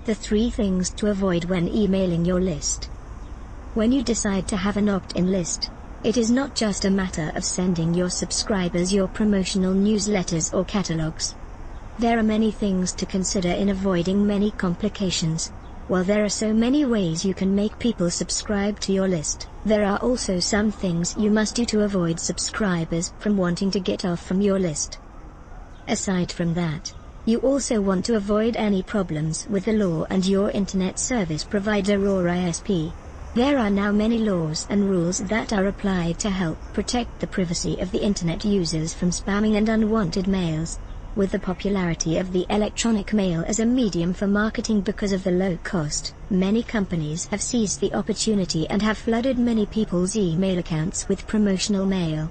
The 3 things to avoid when emailing your list. When you decide to have an opt-in list, it is not just a matter of sending your subscribers your promotional newsletters or catalogs. There are many things to consider in avoiding many complications. While there are so many ways you can make people subscribe to your list, there are also some things you must do to avoid subscribers from wanting to get off from your list. Aside from that, you also want to avoid any problems with the law and your internet service provider or ISP. There are now many laws and rules that are applied to help protect the privacy of the internet users from spamming and unwanted mails. With the popularity of the electronic mail as a medium for marketing because of the low cost, many companies have seized the opportunity and have flooded many people's email accounts with promotional mail.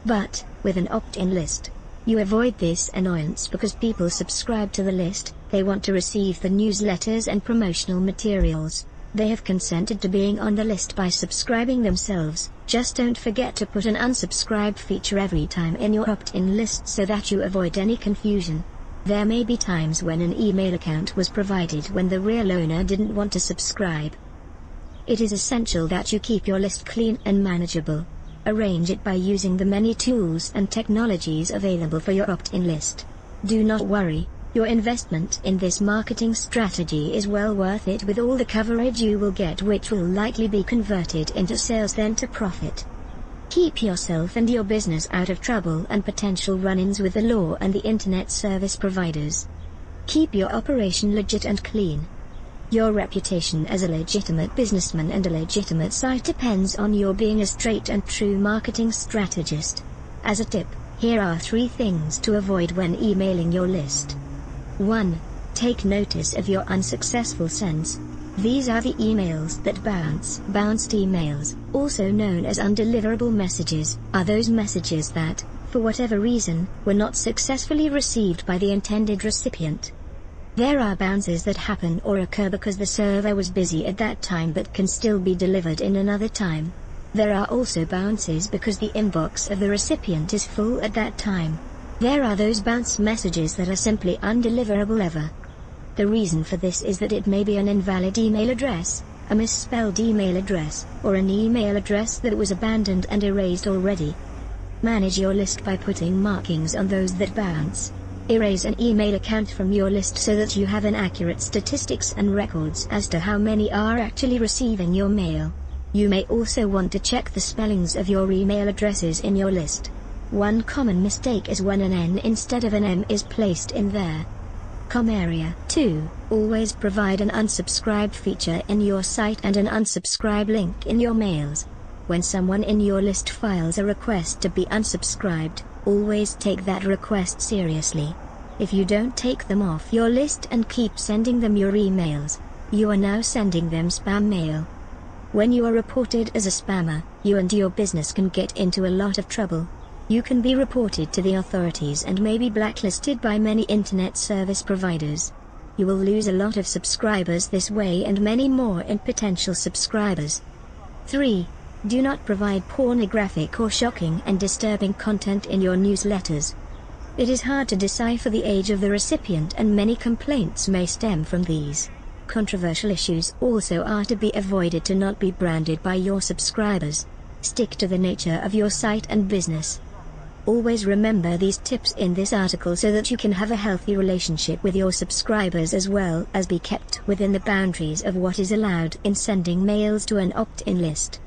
But, with an opt-in list, you avoid this annoyance because people subscribe to the list, they want to receive the newsletters and promotional materials. They have consented to being on the list by subscribing themselves. Just don't forget to put an unsubscribe feature every time in your opt-in list so that you avoid any confusion. There may be times when an email account was provided when the real owner didn't want to subscribe. It is essential that you keep your list clean and manageable. Arrange it by using the many tools and technologies available for your opt-in list. Do not worry, your investment in this marketing strategy is well worth it with all the coverage you will get, which will likely be converted into sales then to profit. Keep yourself and your business out of trouble and potential run-ins with the law and the internet service providers. Keep your operation legit and clean. Your reputation as a legitimate businessman and a legitimate site depends on your being a straight and true marketing strategist. As a tip, here are 3 things to avoid when emailing your list. 1. Take notice of your unsuccessful sends. These are the emails that bounce. Bounced emails, also known as undeliverable messages, are those messages that, for whatever reason, were not successfully received by the intended recipient. There are bounces that happen or occur because the server was busy at that time but can still be delivered in another time. There are also bounces because the inbox of the recipient is full at that time. There are those bounce messages that are simply undeliverable ever. The reason for this is that it may be an invalid email address, a misspelled email address, or an email address that was abandoned and erased already. Manage your list by putting markings on those that bounce. Erase an email account from your list so that you have an accurate statistics and records as to how many are actually receiving your mail. You may also want to check the spellings of your email addresses in your list. One common mistake is when an N instead of an M is placed in their com area. 2. Always provide an unsubscribe feature in your site and an unsubscribe link in your mails. When someone in your list files a request to be unsubscribed, always take that request seriously. If you don't take them off your list and keep sending them your emails, you are now sending them spam mail. When you are reported as a spammer, you and your business can get into a lot of trouble. You can be reported to the authorities and may be blacklisted by many internet service providers. You will lose a lot of subscribers this way and many more in potential subscribers. 3. Do not provide pornographic or shocking and disturbing content in your newsletters. It is hard to decipher the age of the recipient and many complaints may stem from these. Controversial issues also are to be avoided to not be branded by your subscribers. Stick to the nature of your site and business. Always remember these tips in this article so that you can have a healthy relationship with your subscribers as well as be kept within the boundaries of what is allowed in sending mails to an opt-in list.